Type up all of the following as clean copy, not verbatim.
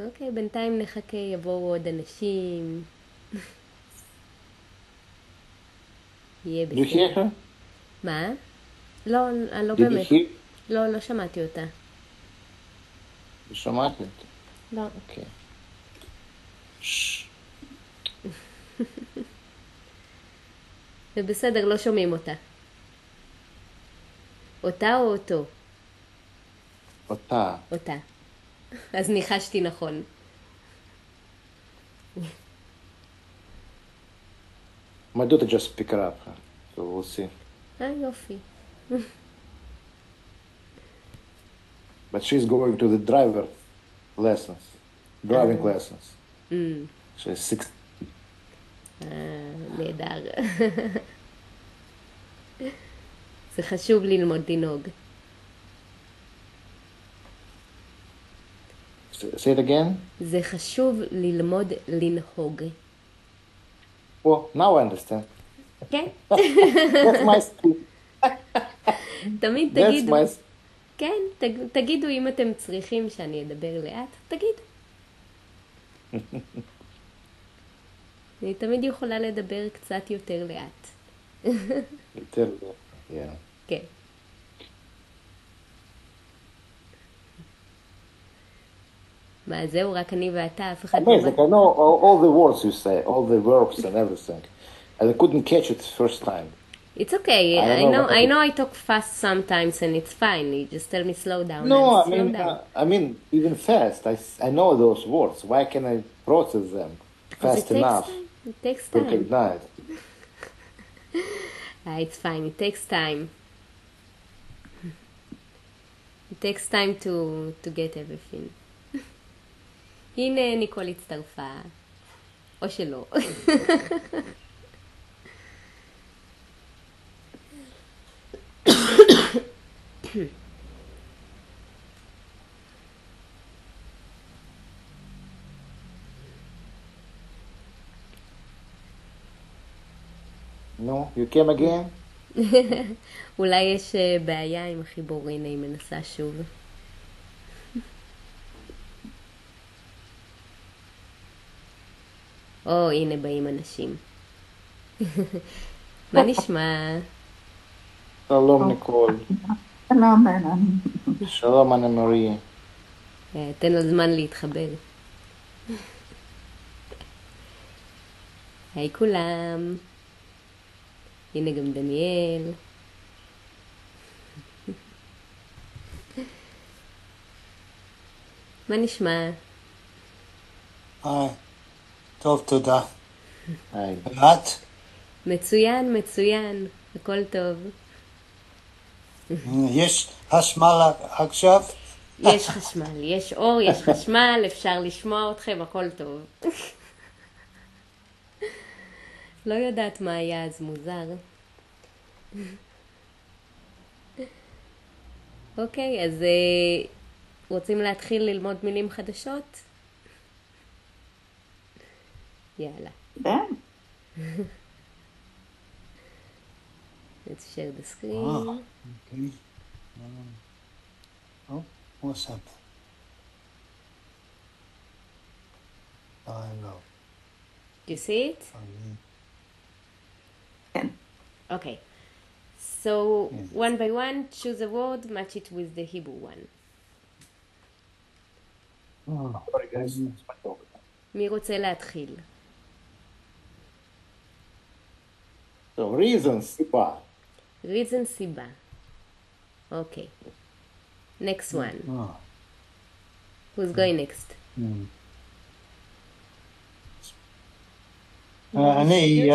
אוקיי, בינתיים נחכה, יבואו עוד אנשים. יהיה Do you hear בסדר. her? מה? לא, לא Did you באמת. hear? לא שמעתי אותה. שמעתי אותה. לא. אוקיי. ששש. זה בסדר, לא שומעים אותה. אותה או אותו? אותה. אותה. אז ניחשתי נכון. My daughter just pick her up, so we'll see. יופי. But she's going to the driving lessons. She's 6. נהדר. זה חשוב ללמוד לנהוג. Say it again. זה חשוב ללמוד לנהוג. Well, now I understand. כן? That's my school. תמיד That's תגידו. my... כן, תגידו אם אתם צריכים שאני אדבר לאט, תגידו. אני תמיד יכולה לדבר קצת יותר לאט. יותר, yeah. כן. מה, זהו, רק אני ואתה, אף אחד Amazing. I know all the words you say, all the verbs and everything. And I couldn't catch it first time. It's okay. I know I talk fast sometimes and it's fine. You just tell me slow down. No, Slow I mean even fast. I know those words. Why can I process them fast enough? It takes To time. recognize. It's fine. It takes time. It takes time to get everything. הנה ניקול הצטרפה. או שלא. No, you came again? אולי יש בעיה עם החיבור, הנה היא מנסה שוב. או, הנה באים אנשים. מה נשמע? שלום ניקול. שלום בנן. שלום אנה מריה. תן לו זמן להתחבר. היי כולם. הנה גם דניאל. מה נשמע? היי, טוב, תודה. היי. ואת? מצוין, מצוין. הכל טוב. יש חשמל עכשיו? יש חשמל, יש אור, יש חשמל, אפשר לשמוע אתכם, הכל טוב. לא יודעת מה היה אז מוזר. אוקיי, אז רוצים להתחיל ללמוד מילים חדשות? יאללה. כן. Let's share the screen. Okay. Oh, what's up? I know. Do you see it? כן. Okay. So, one by one, choose a word, match it with the Hebrew one. Sorry guys. מי רוצה להתחיל? So reason, סיבה. reason סיבה. Okay. Next one. Oh. Who's going next? אני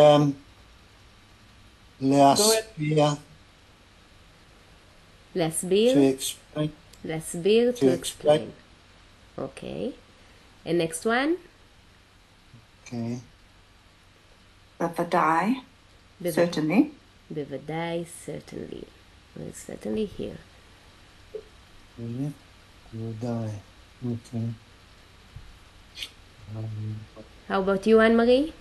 להסביר, להסביר? to explain, להסביר, to explain. Okay. And next one? okay. בוודאי. certainly. בוודאי, certainly. Well, certainly here. Really? ודאי, okay. How about you, Anne-Marie?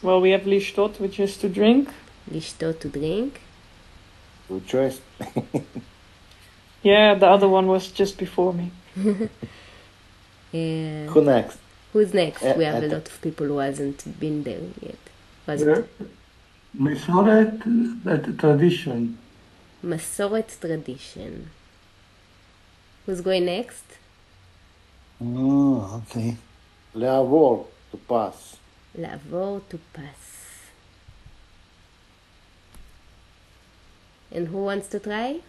Well, we have lishtot, which is to drink. לשתות, to drink. Good choice. Yeah, the other one was just before me. Who next? Who's next? We have a at- lot of people who hasn't been there yet. Was מסורת, tradition. Masoret tradition. Who's going next? Oh, okay. לעבור, to pass. לעבור, to pass. And who wants to try?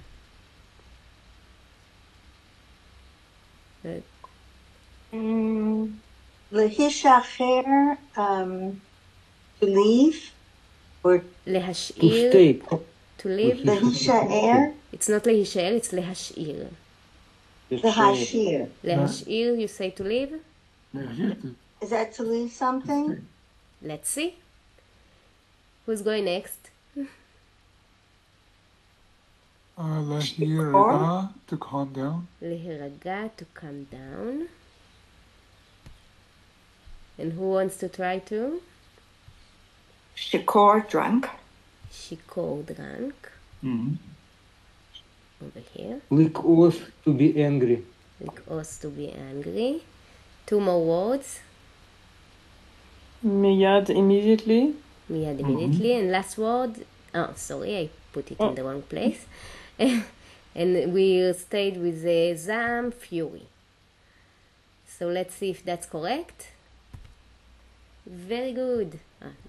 Lehishacher, to leave, or To להשאיר. stay. To live. lehishaer, It's not להישאר, it's להשאיר. lehashir. להשאיר, you say to live? Is that to leave something? Let's see. Who's going next? Lahiraga, to calm down. להירגע, to calm down. And who wants to try to? Shikor, drunk. שיכור, drunk. Over here. Likos, to be angry. לכעוס, to be angry. 2 more words. Miyad, immediately. מיד immediately. And last word. Oh, sorry, I put it in the wrong place. And we stayed with the zam, fury. So let's see if that's correct. Very good.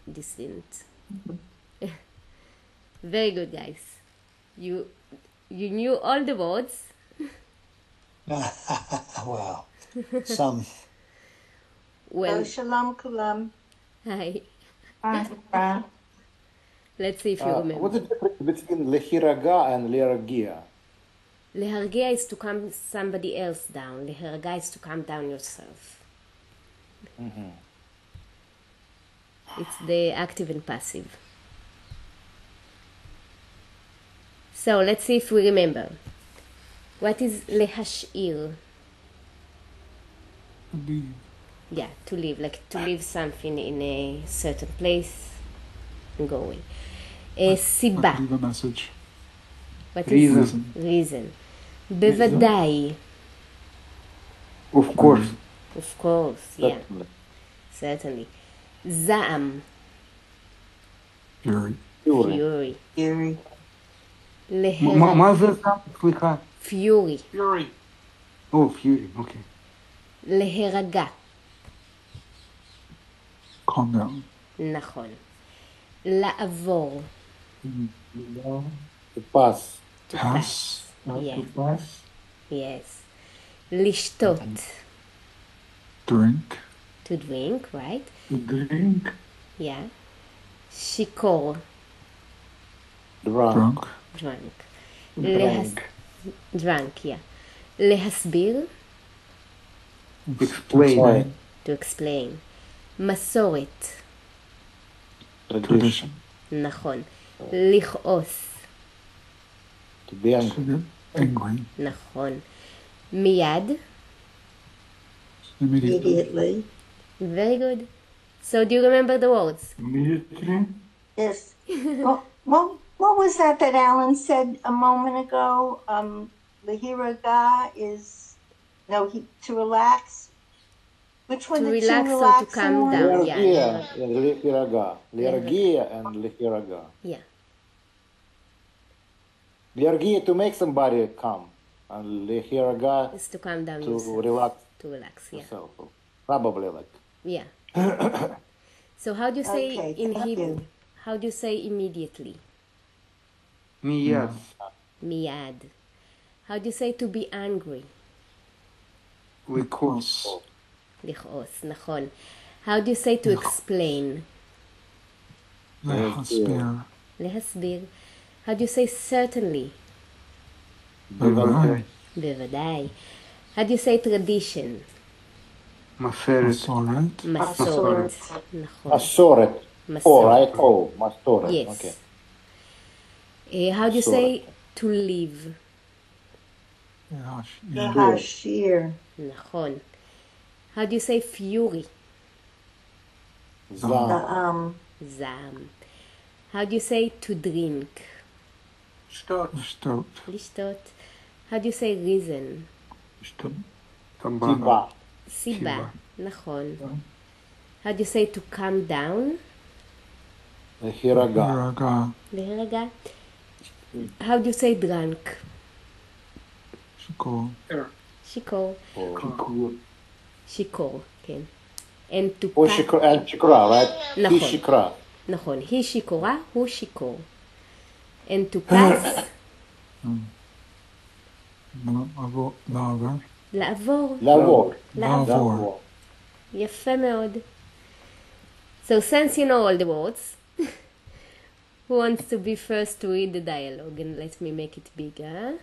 This didn't. Very good, guys. You knew all the words. Wow. Some. Well, Shalom kulam. hi. Bye. Let's see if you remember. What's the difference between להירגע and להרגיע? להרגיע is to calm somebody else down. להירגע is to calm down yourself. It's the active and passive. So let's see if we remember. What is להשאיר? Leave. Yeah, to leave, like to leave something in a certain place and go away. סיבה. Leave a message. What is Reason. reason? בוודאי. Of course. Of course, yeah, Certainly. certainly. זעם. Fury. Fury. Fury. Fury. מה זה שם? סליחה. Fury. Oh, fury, okay. להירגע. Calm down. נכון. לעבור. To pass. To Pass. Yeah. Yes. לשתות. Drink. To drink, right? Drink. Yeah. שיכור. Drunk. Drunk. drunk. Drunk, yeah. להסביר. Explain. To explain. מסורת. Tradition. נכון. לכעוס. To be angry. To get angry. נכון. מיד. Immediately. Immediately. Very good. So do you remember the words? Immediately. Yes. What was that Alan said a moment ago? Lahiraga is to relax. Which one? To the relax two or to relaxing calm ones? down. Yeah. להרגיע and להירגע. להרגיע and להירגע. Yeah. להרגיע to make somebody calm. And להירגע It's to calm down to yourself. relax To relax, yeah. yourself. Probably like. Yeah. So how do you say Okay, in thank Hebrew? you. How do you say immediately? Miyad. Miyad. How do you say to be angry? Likos. לכעוס, נכון. How do you say to explain? להסביר. להסביר. How do you say certainly? בוודאי. בוודאי. How do you say tradition? מסורת. מסורת. מסורת. נכון. מסורת. Oh, מסורת. right? Oh, מסורת. Yes. Okay. How do you say to live? להשאיר. Lahashir. נכון. How do you say fury? זעם. זעם. How do you say to drink? Start. לשתות. לשתות. How do you say reason? סיבה. סיבה, נכון. How do you say to calm down? להירגע. Hiraga. להירגע. How do you say drunk? Shiko. שיכור. שיכור, כן. And to הוא pass. שיכורה, right? נכון. היא שיכרה. נכון, היא שיכורה, הוא שיכור. And to pass. Lavar. לעבור. לעבור. Lavor. יפה מאוד. So since you know all the words, who wants to be first to read the dialogue? And let me make it bigger.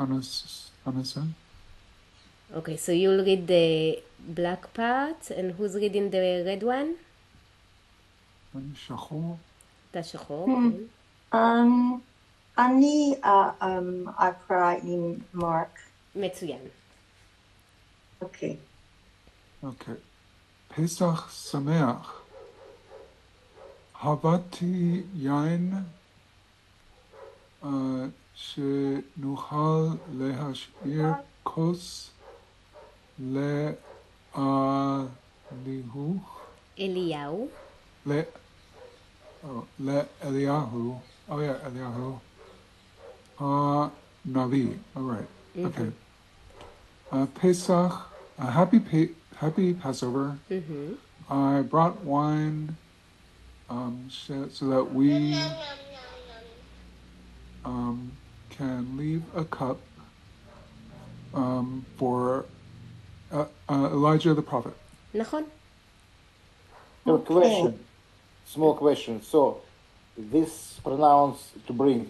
Anasa. Okay, so you'll read the black part, and who's reading the red one? Shachor. אתה שחור, כן. אני אקרא עם מרק. מצוין. אוקיי. Okay. Pesach Sameach. Havati yain שנוכל להשאיר כוס אליהו. לאליהו. Oh yeah, Eliyahu. Navi. All right. Okay. Pesach. Happy Passover. I brought wine so that we can leave a cup for Elijah the prophet. נכון. Question. Small question. So, this pronounced to bring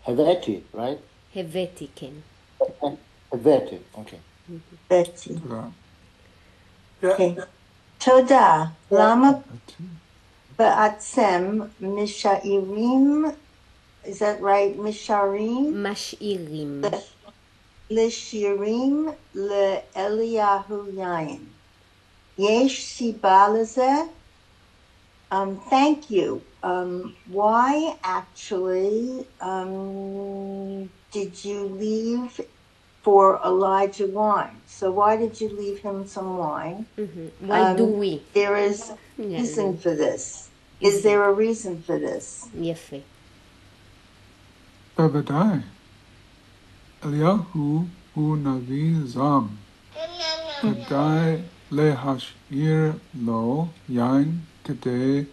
Haveti, right? הבאתי, כן. Haveti. Okay. בטי. תודה. אוקיי. תודה. למה בעצם משאירים, is that right? משאירים? משאירים. לשירים לאליהו יין. יש סיבה לזה? Thank you. Why actually did you leave for Elijah wine? So why did you leave him some wine? Why do we? There is a reason for this. Is there a reason for this? יפה. בוודאי. אליהו הוא נביא זעם. כדאי להשאיר לו יין כדי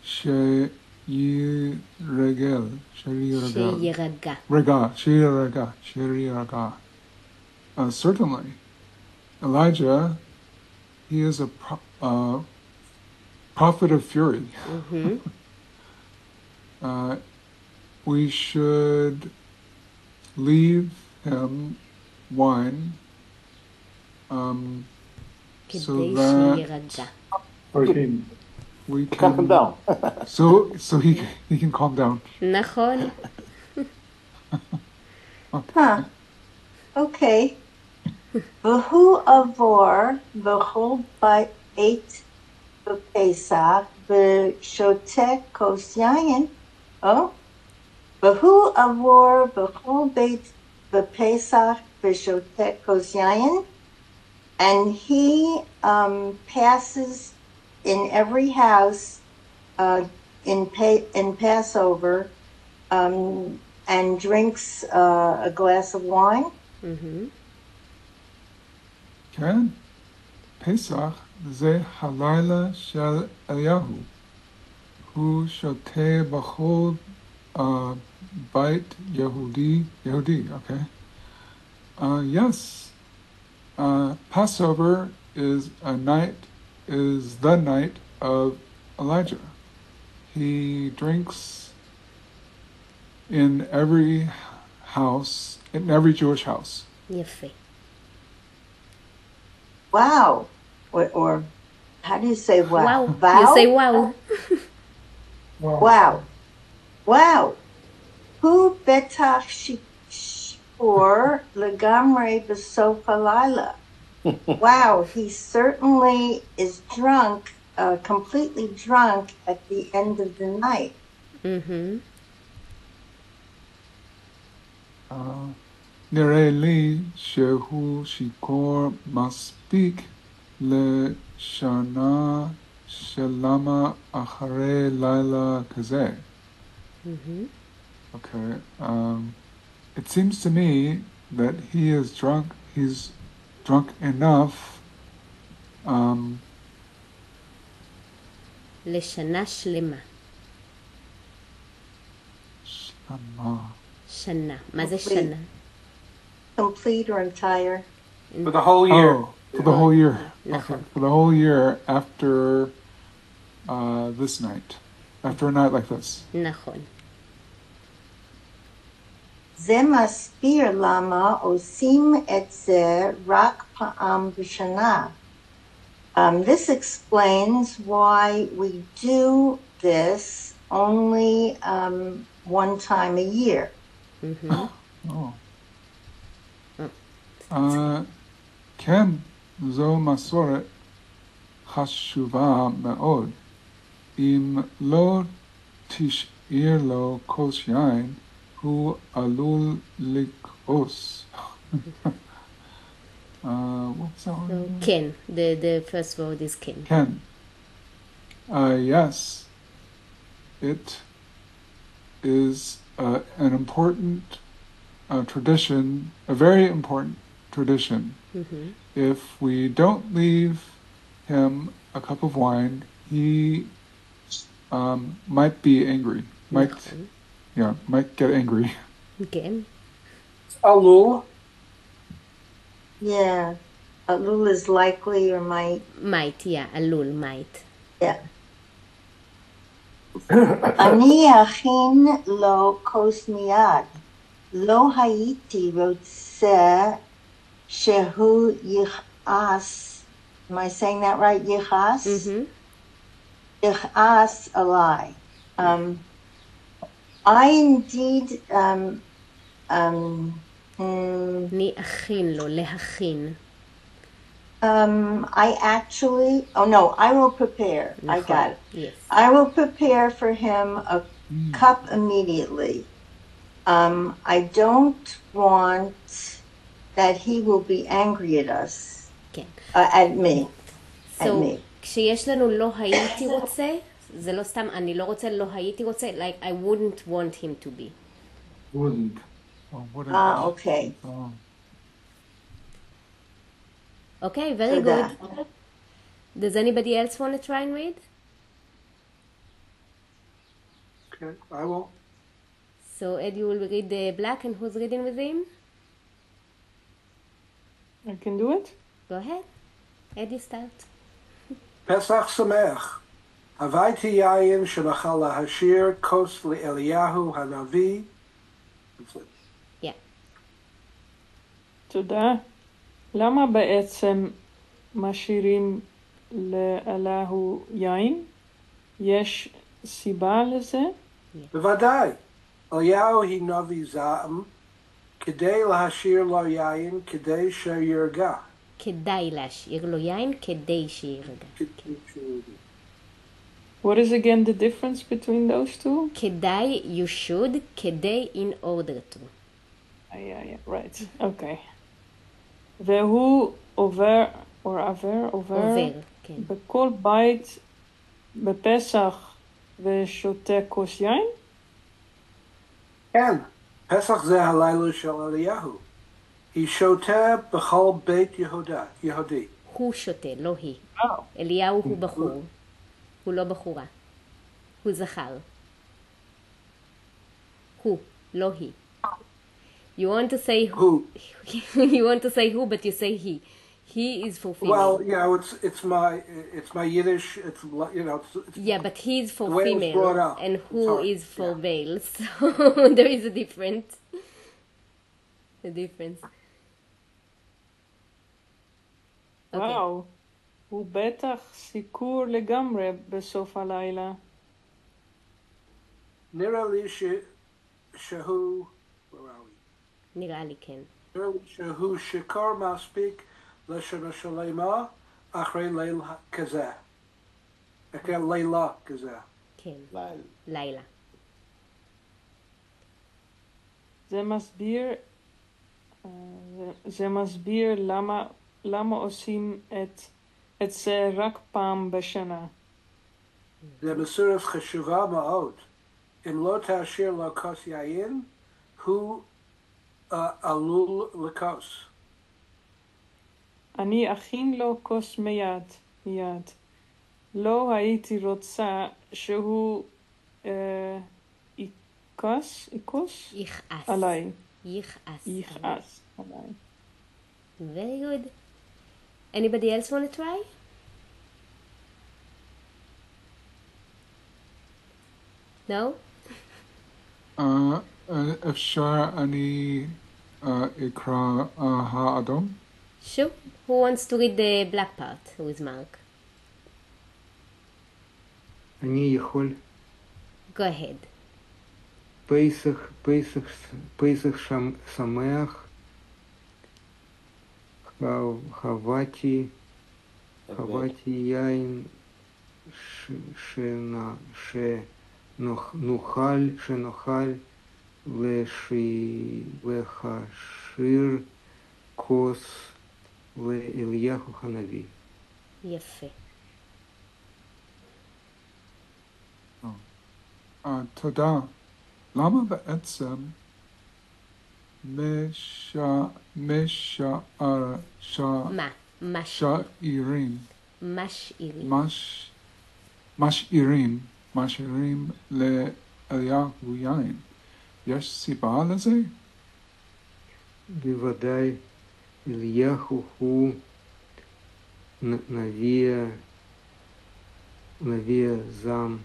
שירגע. Certainly. Elijah, he is a prophet of fury. We should leave him wine so that we can Calm down. so he can calm down. נכון. Okay. והוא עבור בכל בית בפסח ושותה כוס יין. והוא עבור בכל בית בפסח ושותה כוס יין. And he passes in every house in Passover and drinks a glass of wine. כן, פסח זה הלילה של אליהו. הוא שותה בכל בית יהודי, okay? Yes, Passover is the night of Elijah. He drinks in every house, in every Jewish house. יפה. Wow. Or how do you say wow? Wow. Vow? You say wow. Wow. Wow. הוא בטח שיכור לגמרי בסוף הלילה. Wow, he certainly is drunk completely drunk at the end of the night. Mm-hmm. נראה לי שהוא שיכור מספיק לשנה שלמה אחרי לילה כזה. Okay. It seems to me that he's drunk enough לשנה שלמה. שנה. מה זה שנה? Complete or entire? For the whole year. Oh, for the whole year. נכון. Okay. For the whole year after this night. After a night like this. נכון. זה מסביר למה עושים את זה רק פעם בשנה. This explains why we do this only one time a year. Oh. כן, זו מסורת חשובה מאוד. אם לא תשאיר לו כוס יין, הוא עלול לכעוס. What's that one? So, כן. The first word is כן. Ken. Yes, it is an important tradition, a very important tradition. If we don't leave him a cup of wine, he might be angry. Might get angry. כן. Alul. Yeah. Alul is likely or might. might, yeah. עלול, might. Yeah. אני אכין לו כוס מיד. לא הייתי רוצה שהוא יכעס. Am I saying that right? יכעס? יכעס עליי. I indeed אני אכין לו, להכין. I actually, I will prepare. I got it. Yes. I will prepare for him a cup immediately. I don't want that he will be angry at us. כן. At me. At So, me. כשיש לנו לא הייתי רוצה, זה לא סתם, אני לא רוצה, לא הייתי רוצה, like I wouldn't want him to be. Wouldn't. Okay. Okay, very good. Does anybody else want to try and read? Okay, I will. So Eddie will read the black, and who's reading with him? I can do it. Go ahead. Eddie, start. Pesach Sameach. Havaiti yayin shenachal lahashir kos liEliyahu hanavi. Yeah. תודה. למה בעצם משאירים לאלוהו יין? יש סיבה לזה? בוודאי. אליהו היא נביא זעם, כדי להשאיר לו יין, כדי שירגע. כדאי להשאיר לו יין, כדי שירגע. What is again the difference between those two? כדאי, you should, כדי in order to. Yeah, right. Okay. והוא עובר, עובר, כן. בכל בית בפסח ושותה כוס יין? כן, פסח זה הלילה של אליהו. היא שותה בכל בית יהודי. הוא שותה, לא היא. אליהו הוא בחור. הוא לא בחורה. הוא זכר. הוא, לא היא. You want to say who? You want to say who, but you say he. He is for female. Well, it's my Yiddish. It's yeah, but he is for the way it was female, brought up. and who Sorry, is for yeah. male. So there is a difference. A difference. וואו, הוא בטח סיקור לגמרי בסוף הלילה. נראה לי שהוא... נראה לי כן. נראה לי שהוא שיכור מספיק לשנה שלמה אחרי ליל כזה. לילה כזה. כן, לילה. לילה. זה מסביר למה עושים את זה רק פעם בשנה. זה מסורת חשובה מאוד. אם לא תאשר לו כוס יין, הוא עלול לכוס. אני אכין לו כוס מיד. לא הייתי רוצה שהוא יכעס עליי. יכעס עליי. Very good. Anybody else want to try? No? אפשר אני אקרא האדום? Sure. Who wants to read the black part? Who is Mark? אני יכול. Go ahead. פסח שמח, חוותי יין שנוכל להכשיר כוס לאליהו הנביא. יפה. תודה. למה בעצם משאירים לאליהו יין? יש סיבה לזה? בוודאי, אליהו הוא נביא זעם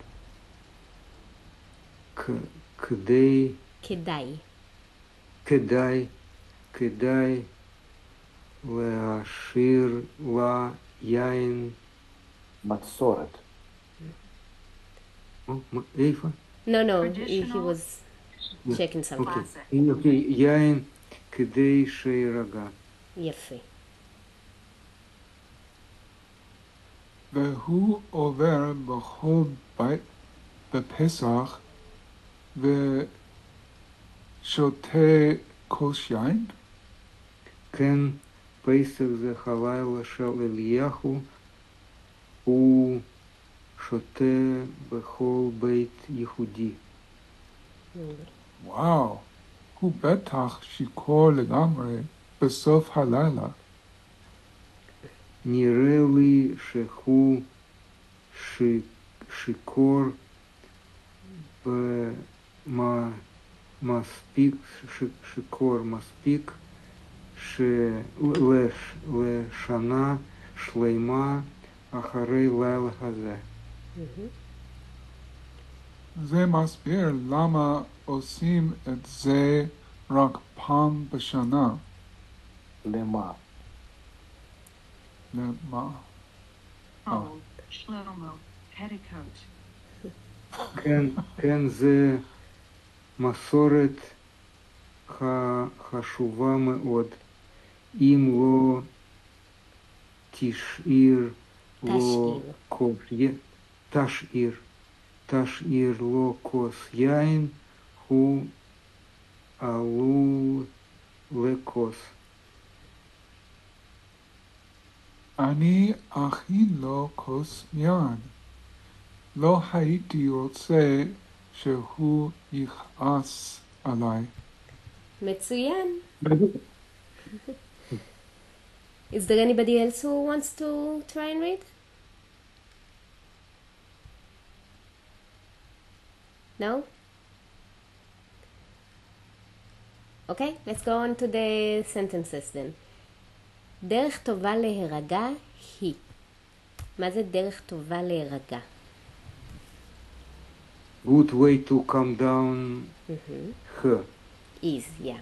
כדאי להשאיר לה יין. מסורת. איפה? No, he was checking something. אוקיי, יין כדי שירגע. יפה. והוא עובר בכל בית בפסח ושותה כוס יין? כן, פסח זה הלילה של אליהו, הוא שותה בכל בית יהודי. וואו, הוא בטח שיכור לגמרי בסוף הלילה. נראה לי שהוא שיכור מספיק לשנה שלמה אחרי לילה הזה. זה מסביר למה עושים את זה רק פעם בשנה. למה? שלמה, petticoat. כן, זה מסורת חשובה מאוד. אם לא תשאיר לו כוס יין, הוא עלול לכוס. אני אכין לו כוס יין. לא הייתי רוצה שהוא יכעס עליי. מצוין. Is there anybody else who wants to try and read? No? Okay, let's go on to the sentences then. דרך טובה להירגע היא. מה זה דרך טובה להירגע? Good way to calm down her. Is, yeah.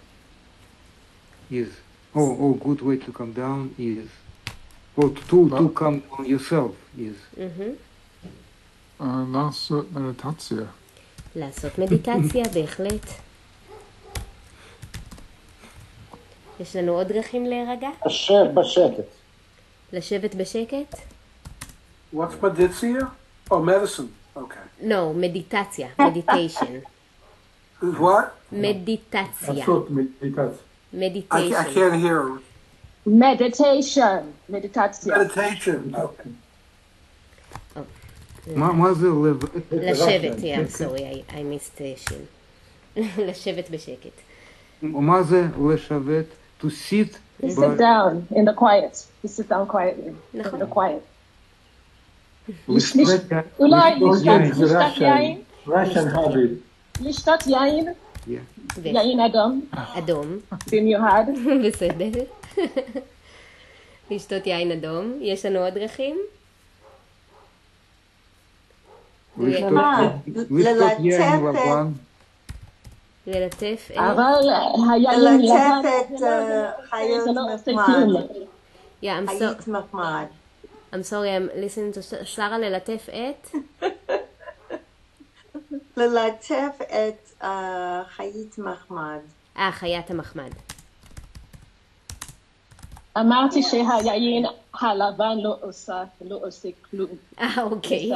Is. Oh, good way to calm down is. Or to calm down yourself is. לעשות מדיטציה. לעשות מדיטציה, בהחלט. יש לנו עוד דרכים להירגע? לשבת בשקט. לשבת בשקט? What's meditia? Oh, medicine. Okay. No, מדיטציה, meditation. What? מדיטציה. לעשות מדיטציה. I meditation. can't hear. Meditation. Meditation. Meditation. Okay. מה זה לבד? לשבת, yeah, I'm sorry, I missed שין. לשבת בשקט. מה זה לשבת? To sit? To sit down in the quiet. To sit down quietly. נכון. In the quiet. לשבת? אולי זה לשתות יין? Russian habit. לשתות יין? יין אדום? אדום. במיוחד. בסדר. לשתות יין אדום. יש לנו עוד דרכים? לשתות יין לבן? ללטף אבל היין לבן ללטף את חיות זה לא עושה מחמד. כלום. Yeah, חיות מחמד. I'm sorry, I'm listening to שרה ללטף את? ללטף את חיות מחמד. חיית המחמד. אמרתי שהיין הלבן לא עושה כלום. אוקיי.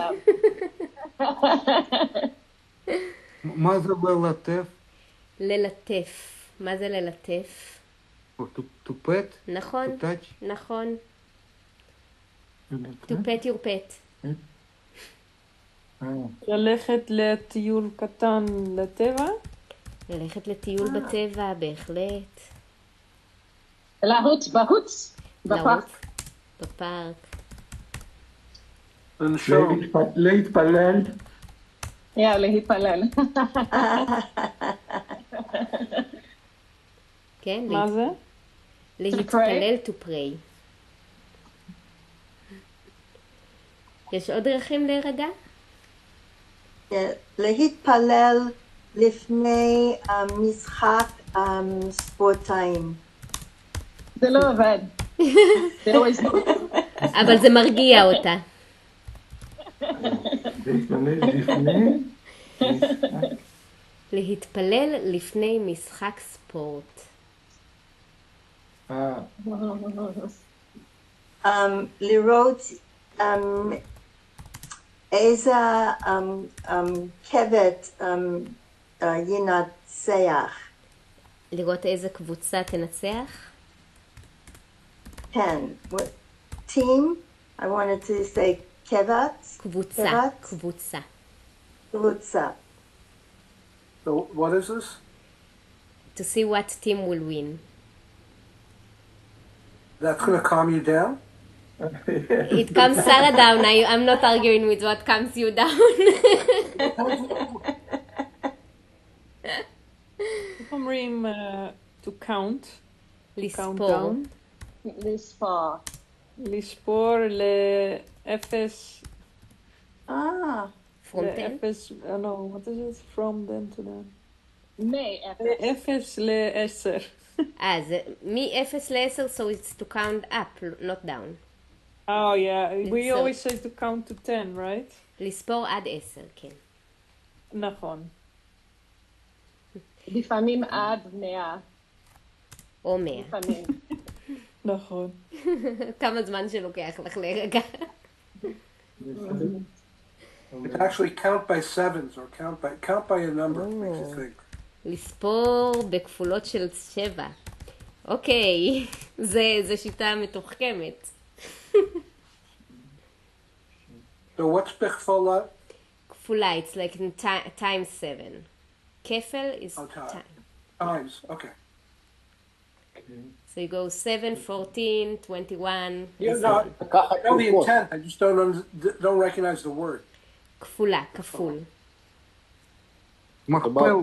מה זה ללטף? ללטף. מה זה ללטף? To pet? נכון, To touch? נכון. To pet your pet. ללכת לטיול קטן לטבע? ללכת לטיול בטבע, בהחלט. להוט בחוץ. בפארק. בפארק. להתפלל. להתפלל. כן, מה זה? להתפלל to pray. יש עוד דרכים להירגע? להתפלל לפני משחק ספורטאים. זה לא עובד. זה לא עובד. אבל זה מרגיע אותה. להתפלל לפני משחק ספורט. לראות איזה כבד ינצח. לראות איזה קבוצה תנצח? כן. Team. I wanted to say כבד. קבוצה. קבוצה. קבוצה. So what is this? To see what team will win. That's going to calm you down? It calms Sarah down. I'm not arguing with what calms you down. איך אומרים to count? לספור. לספור. לספור לאפס. From 10? No, what is it? From then to then. מאפס. מאפס ל10. זה מ-0 ל-10, so it's to count up, not down. Oh yeah, we So- always say to count to 10, right? לספור עד 10, כן. נכון. לפעמים עד 100. או 100. לפעמים. נכון. כמה זמן שלוקח לך להירגע. It's actually count by sevens or count by a number. Makes you think. לספור בכפולות של 7. אוקיי, זה שיטה מתוחכמת. So what's בכפולה? כפולה, it's like times 7. כפל is Times. Okay. So you go 7, 14, 21. Yeah, no, I know the intent. I just don't recognize the word. כפולה, כפול. מכפלה,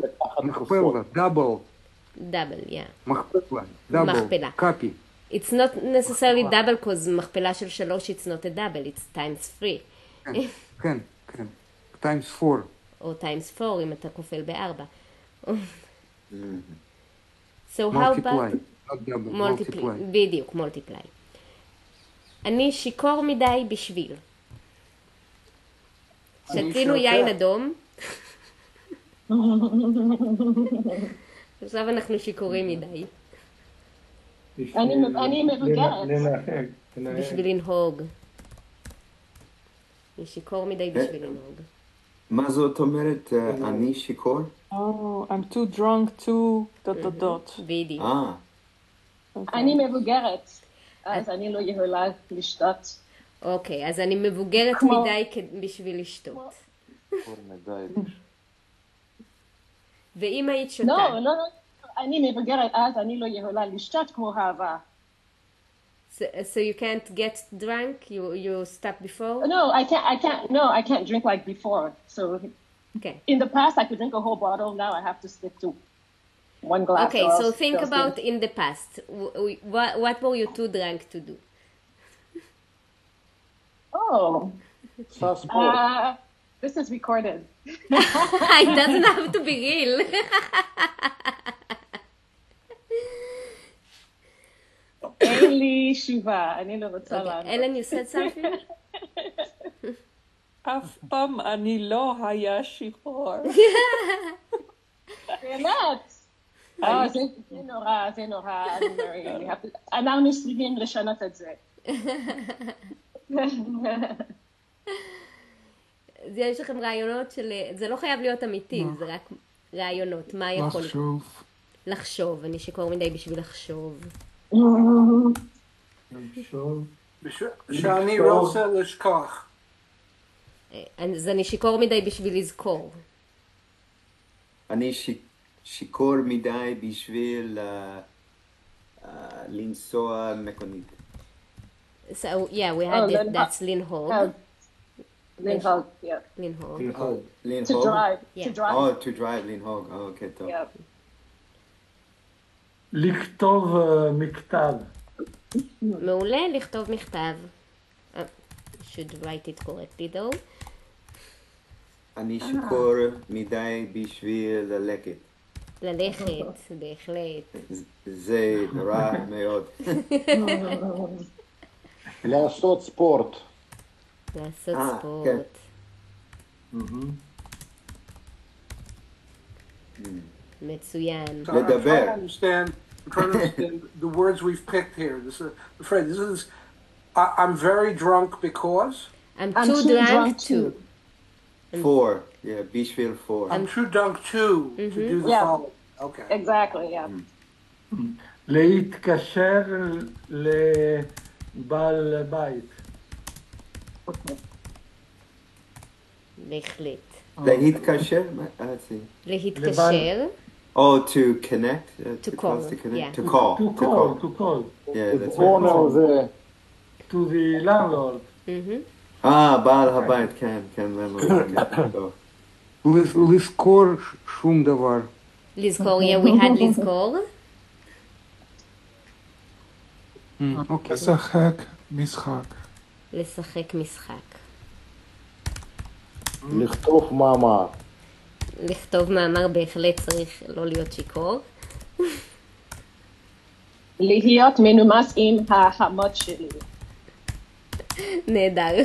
דאבל. Double, yeah. מכפלה, דאבל. מכפלה. קאפי. It's not necessarily double because מכפלה של 3 it's not a double, it's times 3. כן, כן. times 4. או times 4 אם אתה כופל ב-4. So how about... multiply, not double, multiply. בדיוק, multiply. אני שיכור מדי בשביל. שתינו יין אדום. עכשיו אנחנו שיכורים מדי. אני מבוגרת. בשביל לנהוג. אני שיכור מדי בשביל לנהוג. מה זאת אומרת? אני שיכור? Oh, I'm too drunk to... ... בדיוק. אני מבוגרת, אז אני לא יכולה לשתות. אוקיי, אז אני מבוגרת מדי בשביל לשתות. ואם היית שותה? לא, אני מבוגרת, אז אני לא יכולה לשתות כמו אהבה. So you can't get drunk? You stop before? No, I can't drink like before. So okay. In the past, I could drink a whole bottle. Now I have to stick to one glass. Okay, so think about in the past. What were you too drunk to do? Oh. This is recorded. It doesn't have to be real. אין לי שיבה, אני לא רוצה לענות. אלן, you said something? אף פעם אני לא היה שיכור. באמת? זה נורא. אנחנו צריכים לשנות את זה. יש לכם רעיונות של... זה לא חייב להיות אמיתי, זה רק רעיונות. מה יכול... לחשוב. אני שיכור מדי בשביל לחשוב. שאני רוצה לשכוח. אז אני שיכור מדי בשביל לזכור. אני שיכור מדי בשביל לנסוע מכונית. So yeah, we had it. That's לנהוג. לנהוג, yeah. לנהוג. To drive. To drive. Oh, to drive, לנהוג. אוקיי, טוב. לכתוב מכתב. מעולה, לכתוב מכתב. Should write it correctly though. אני שיכור מדי בשביל ללכת. ללכת, בהחלט. זה רע מאוד. לעשות ספורט. לעשות ספורט. מצוין. לדבר. I'm trying to understand the words we've picked here. I'm very drunk because? I'm too drunk to. For. Yeah, בשביל for. I'm too drunk to do the following. Okay. Exactly, yeah. להתקשר לבעל בית. בהחלט. להתקשר? להתקשר. Oh, to connect? To call, yeah. To call. Yeah, that's right. To the landlord. בעל הבית, כן, landlord. לזכור שום דבר. לזכור, yeah, we had לזכור. לשחק משחק. לשחק משחק. לכתוב מאמר. לכתוב מאמר בהחלט צריך לא להיות שיכור. להיות מנומס עם החמות שלי. נהדר.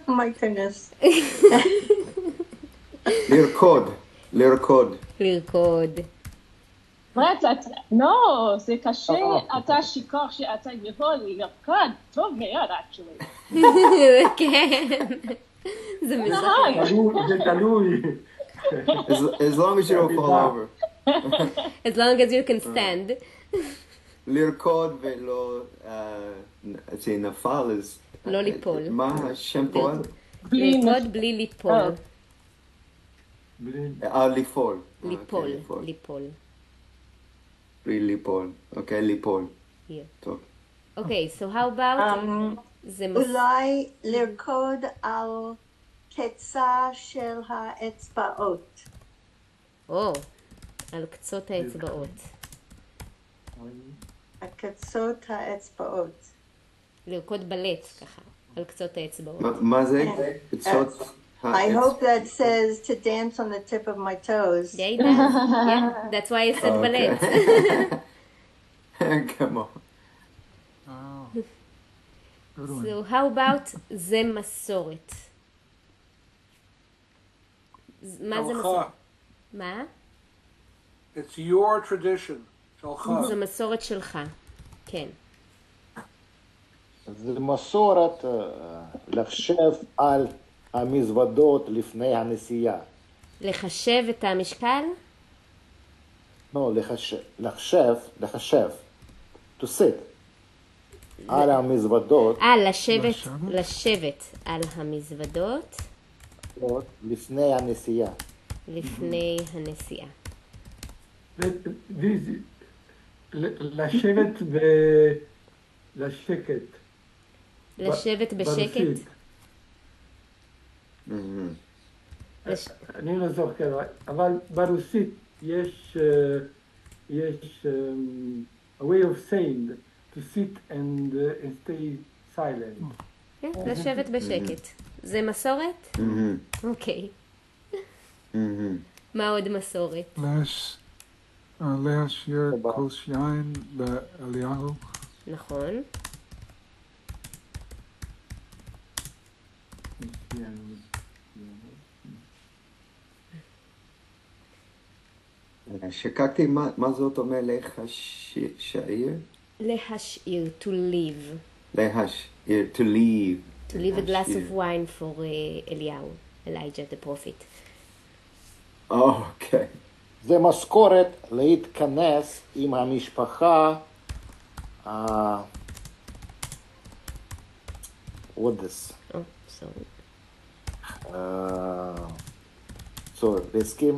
My goodness. לרקוד. לא, זה קשה, אתה שיכור שאתה יכול לרקוד טוב מאוד, actually. כן. זה תלוי. As long as you don't fall over. As long as you can stand. לרקוד ולא, זה נפל, אז... לא ליפול. מה השם פה? לרקוד בלי ליפול. ליפול. ליפול. בלי ליפול. אוקיי, ליפול. טוב. אוקיי, so how about... אולי לרקוד על קצה של האצבעות. על קצות האצבעות. על קצות האצבעות. לרקוד בלט ככה, על קצות האצבעות. מה זה? קצות... I hope that says to dance on the tip of my toes. Yeah, it does. Yeah, that's why I said ballet. Come on. So how about זה מסורת? מה זה מסורת? מה? It's your tradition. שלך. זה מסורת שלך. כן. זה מסורת לחשב על המזוודות לפני הנסיעה. לחשב את המשקל? לא, לחשב, to sit, על המזוודות. לשבת על המזוודות. לפני הנסיעה. לפני הנסיעה. לשבת לשקט. לשבת בשקט? אני לא זוכר, אבל ברוסית יש a way of saying to sit and stay silent. לשבת בשקט. זה מסורת? אוקיי. מה עוד מסורת? להשאיר כוס יין לאליהו. נכון. שקקתי, מה זאת אומרת להשאיר? להשאיר, to leave. להשאיר, to leave. To leave a glass of wine for Eliyahu, Elijah the prophet. אוקיי. זה משכורת להתכנס עם המשפחה. What this? Oh, sorry. להסכים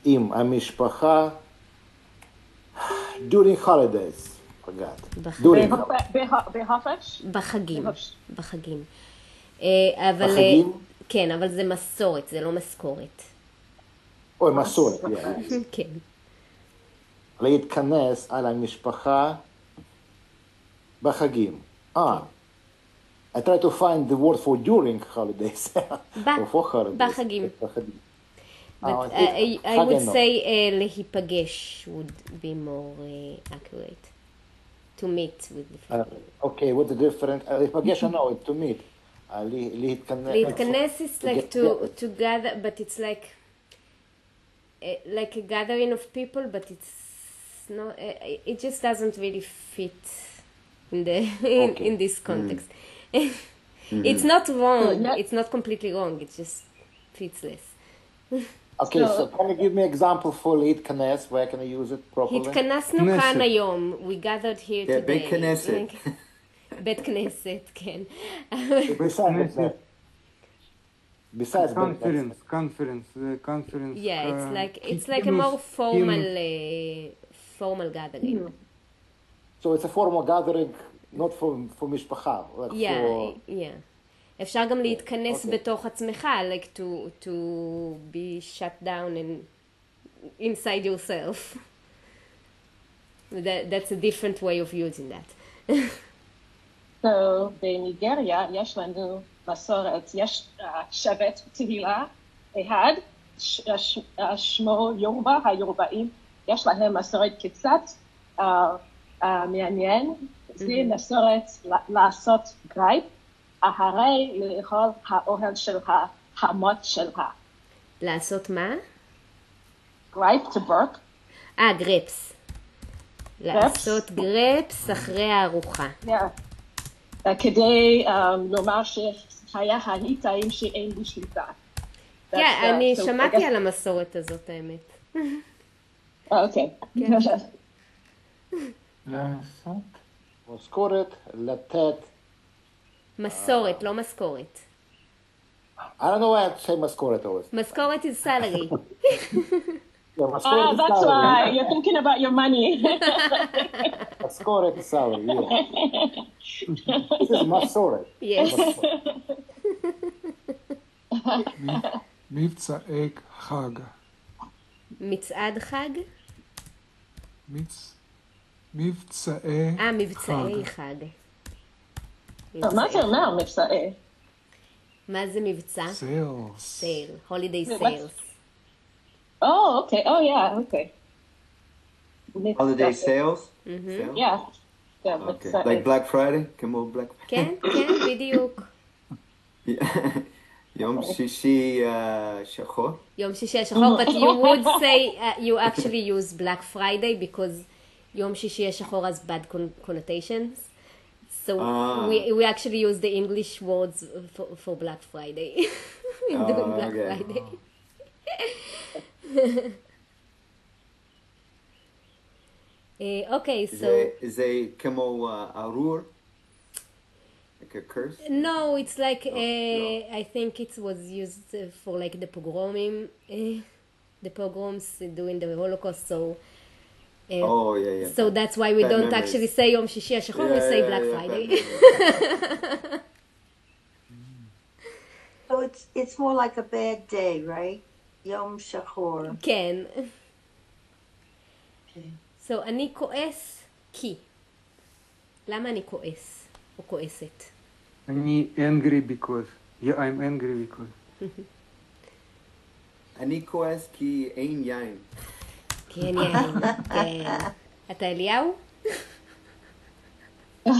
עם המשפחה during holidays. בחופש? בחגים. אבל כן, אבל זה מסורת, זה לא משכורת. אוי, מסורת, כן. להתכנס על המשפחה בחגים. I try to find the word for during holidays. בחגים. But I would say להיפגש would be more accurate. To meet with the family. Okay, what's the difference? להיפגש, I know, to meet. להתכנס is like to gather, but it's like a gathering of people, but it's not. It just doesn't really fit in this context. It's not wrong. It's not completely wrong. It just fits less. Okay, so can you give me an example for להתכנס? Where can I use it properly? התכנסנו כאן היום. We gathered here today. בית כנסת. בית כנסת, כן. Besides conference. Yeah, it's like a more formal gathering. So it's a formal gathering, not for משפחה. Yeah. אפשר גם להתכנס בתוך עצמך, like to be shut down and inside yourself. That's a different way of using that. So, בניגריה יש לנו מסורת, יש שבט תהילה אחד, שמו יורבה, היורבאים, יש להם מסורת קצת מעניין, זה מסורת לעשות גרייפ, אחרי לאכול האוכל שלך, המות שלך. לעשות מה? גרייפ, to burp. גרפס. לעשות גרפס אחרי הארוחה. כדי לומר שהיה הליטאים שאין לי שליטה. כן, אני שמעתי על המסורת הזאת, האמת. אוקיי. משכורת, לתת. מסורת, לא משכורת. I don't know why I say משכורת always. משכורת is salary. That's why you're thinking about your money. משכורת is salary, yeah. This is מסורת. Yes. מבצעי חג. מצעד חג? מבצעי חג. מה זה אומר מבצעי? מה זה מבצע? Sales. Holiday sales. Oh, okay. Oh, yeah, okay. Holiday sales? Yeah. Okay. Like Black Friday? כמו Black Friday? כן, בדיוק. יום שישי שחור? יום שישי השחור, but you would say you actually use Black Friday because יום שישי השחור has bad connotations. So we actually use the English words for Black Friday. During Black Friday. Okay, so... זה כמו ארור? Like a curse? No, it's like, I think it was used for like the pogromim, the pogroms during the Holocaust, so... yeah. So that's why we don't actually say Yom Shishi HaShachor, we say Black Friday. So it's more like a bad day, right? Yom Shachor. כן. So אני כועס כי. למה אני כועס או כועסת? אני angry because. Yeah, I'm angry because. אני כועס כי אין יין. כי אין יין, כן. אתה אליהו? כי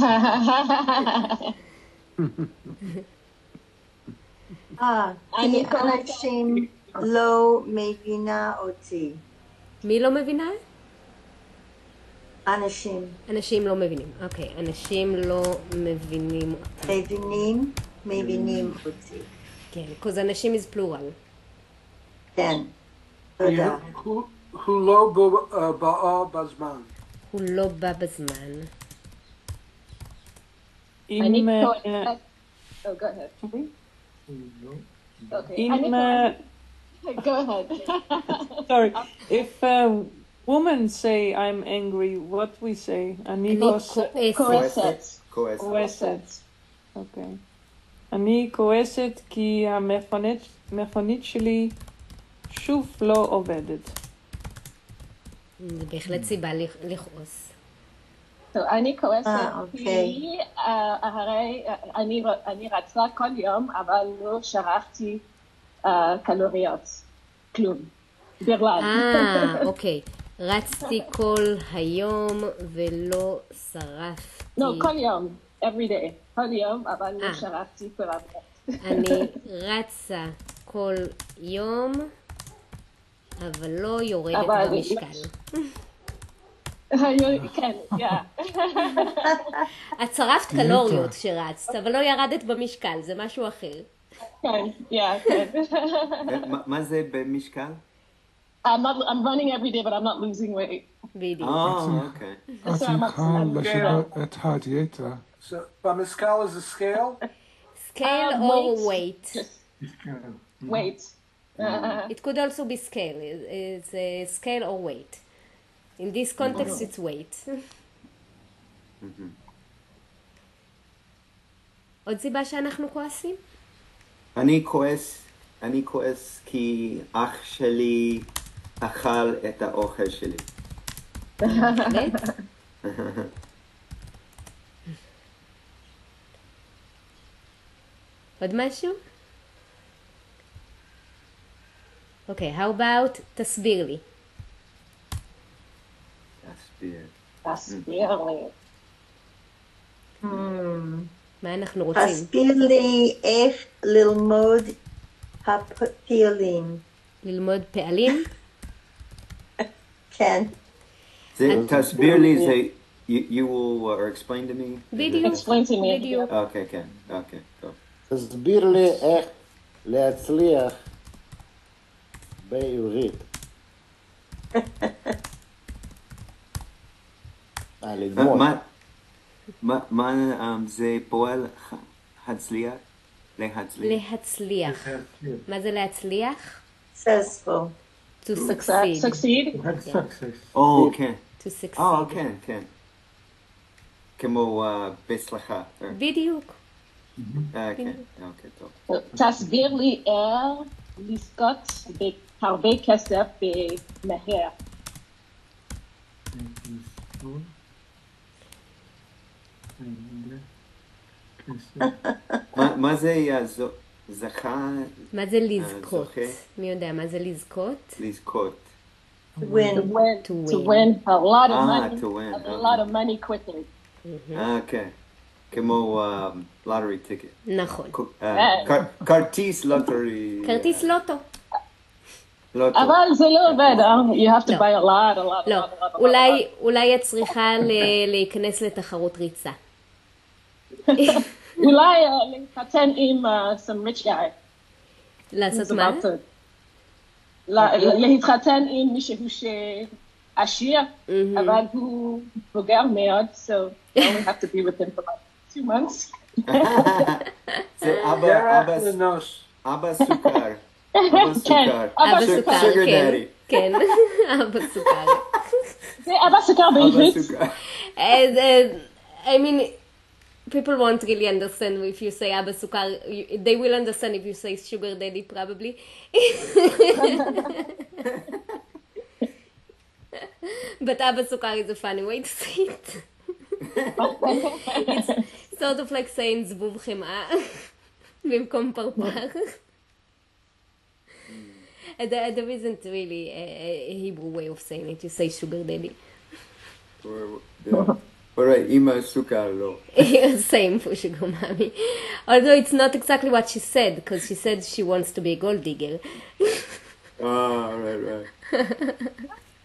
אנשים לא מבינה אותי. מי לא מבינה? אנשים. אנשים לא מבינים, אוקיי. אנשים לא מבינים אותי. מבינים אותי. כן, because אנשים is plural. כן, תודה. הוא לא בא בזמן. הוא לא בא בזמן. אני כועסת. Oh, go ahead. Okay. Go ahead. Sorry. If women say I'm angry, what we say? אני כועסת. כועסת. אוקיי. אני כועסת כי המכונית שלי שוב לא עובדת. זה בהחלט סיבה לכעוס. אני כועסת כי הרי אני רצה כל יום, אבל לא שרפתי קלוריות. כלום. בכלל. אוקיי. רצתי כל היום ולא שרפתי. לא, כל יום. every day. כל יום, אבל לא שרפתי קלוריות. אני רצה כל יום, אבל לא יורדת במשקל. כן, את שרפת קלוריות כשרצת, אבל לא ירדת במשקל, זה משהו אחר. כן, כן. מה זה במשקל? I'm running every day, but I'm not losing weight. בדיוק. אוקיי. אז אם כאן לשנות את הדיאטה. במשקל is a scale? Scale or weight? Weight. It could also be scale. It's a scale or weight. In this context, it's weight. עוד סיבה שאנחנו כועסים? אני כועס כי אח שלי אכל את האוכל שלי. באמת? עוד משהו? אוקיי, how about תסביר לי. תסביר לי. מה אנחנו רוצים? תסביר לי איך ללמוד הפעלים. ללמוד פעלים? כן. תסביר לי זה, you will explain to me? בדיוק. Explain to me. בדיוק. אוקיי, כן, אוקיי, טוב. תסביר לי איך להצליח בעברית. ללמוד. מה זה פועל הצליח? להצליח. מה זה להצליח? Successful. To succeed. Succeed? כן. To succeed. כן, כן. כמו בהצלחה. בדיוק. כן, אוקיי, טוב. תסביר לי איך לזכות בהרבה כסף במהר. מה זה זכה? מה זה לזכות? מי יודע מה זה לזכות? לזכות. To win a lot of money. A lot of money quickly. כן. כמו lottery ticket. נכון. כרטיס לוטרי. כרטיס לוטו. אבל זה לא עובד, you have to buy a lot. לא, אולי את צריכה להיכנס לתחרות ריצה. אולי להתחתן עם some rich guy. לעשות מה? להתחתן עם מישהו שעשיר, אבל הוא בוגר מאוד, so I only have to be with him for like 2 months. זה אבא סוכר. אבא סוכר, sugar כן. daddy. כן, אבא סוכר. זה אבא סוכר בעברית. I mean, people won't really understand if you say Abba Sukar. They will understand if you say sugar daddy, probably. But Abba Sukar is a funny way to say it. It's sort of like saying זבוב חמאה במקום פרפר. There isn't really a Hebrew way of saying it. You say sugar daddy. Alright, אמא סוכר לא. Same for sugar mommy. Although it's not exactly what she said, because she said she wants to be a gold digger. Right.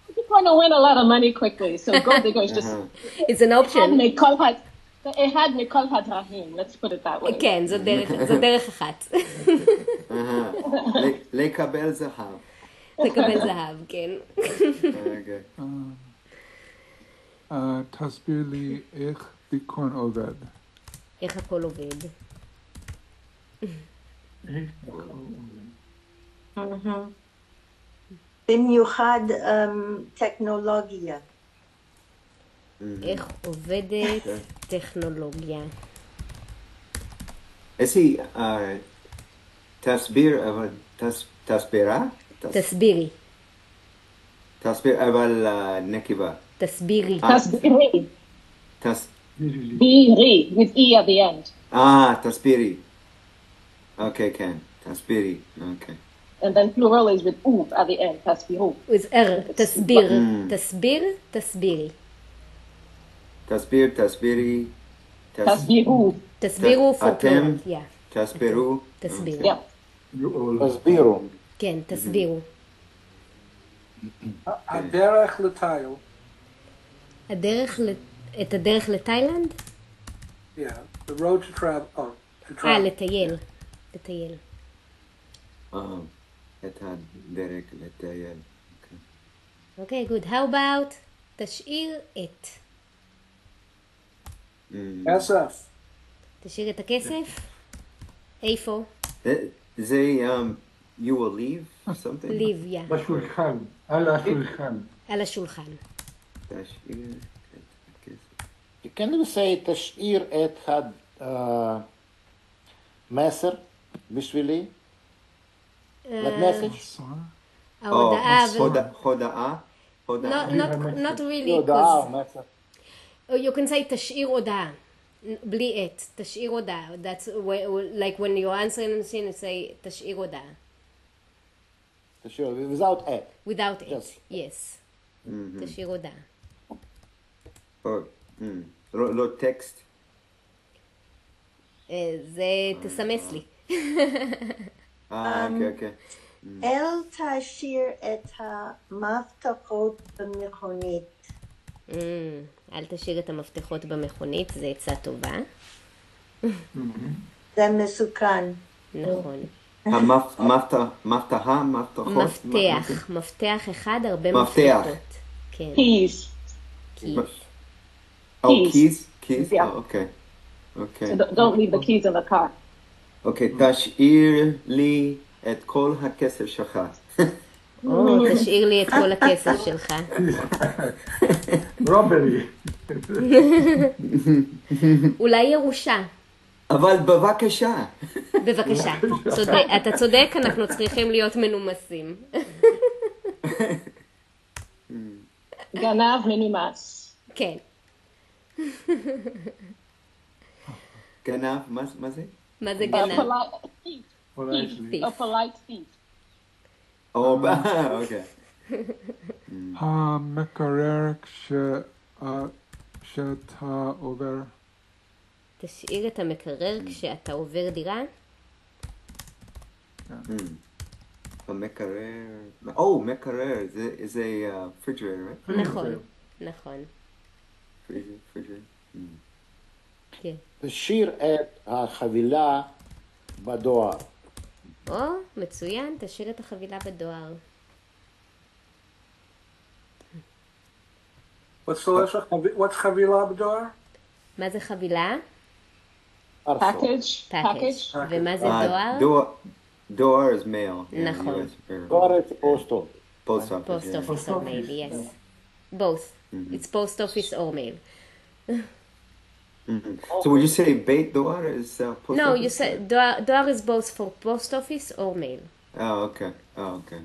You just want to win a lot of money quickly, so gold digger is just... It's an option. אחד מכל הדרכים, let's put it that way. כן, זו דרך אחת. לקבל זהב. לקבל זהב, כן. תסביר לי איך תיקון עובד. איך הכל עובד. במיוחד טכנולוגיה. איך עובדת טכנולוגיה. איזי, תסביר, אבל תסבירה? תסבירי. תסביר, אבל נקבה. תסבירי. תסבירי, with E at the end. תסבירי. אוקיי, כן, תסבירי, אוקיי. And then plural is with U at the end, תסבירו. with R, תסביר. תסביר, תסבירי. תסביר, תסבירי. תסבירו. תסבירו for אתם, plural, yeah. תסבירו. תסבירו. תסבירו. כן, תסבירו. הדרך לתיל. את הדרך לתאילנד? Yeah, the road to travel. לטייל. לטייל. את הדרך לטייל. אוקיי, good. How about תשאיר את? כסף. תשאיר את הכסף? איפה? זה, you will leave something? leave, yeah. בשולחן, על השולחן. על השולחן. תשאיר את הכסף. Can you say תשאיר את המסר בשבילי? Like message? ההודעה. הודעה? Not really. הודעה, מסר. You can say תשאיר הודעה. בלי את. תשאיר הודעה. That's like when you're answering the machine, you say תשאיר הודעה. תשאיר, without it. Without it, yes. תשאיר הודעה. לא טקסט? זה תסמס לי. אוקיי. אל תשאיר את המפתחות במכונית. אל תשאיר את המפתחות במכונית, זה עצה טובה. זה מסוכן. נכון. מפתח אחד, הרבה מפתחות. כן. keys. keys? Yeah. אוקיי. So don't leave the keys in the car. אוקיי, תשאיר לי את כל הכסף שלך. תשאיר לי את כל הכסף שלך. רוברי. אולי ירושה. אבל בבקשה. בבקשה. אתה צודק, אנחנו צריכים להיות מנומסים. גנב מנומס. כן. גנב, מה זה? מה זה גנב? A polite thief. אוקיי. המקרר כשאתה עובר. תשאיר את המקרר כשאתה עובר דירה? המקרר, מקרר, זה refrigerator, right? נכון. refrigerator. כן. תשאיר את החבילה בדואר. או, מצוין, תשאיר את החבילה בדואר. What's חבילה בדואר? מה זה חבילה? Package. package. ומה זה דואר? דואר is mail. נכון. דואר is post office. Post office. Post office or mail, yes. Both. It's post office or mail. So would you say beit doar is post No, office? you say doar is both for post office or mail. Oh, okay. Oh, okay.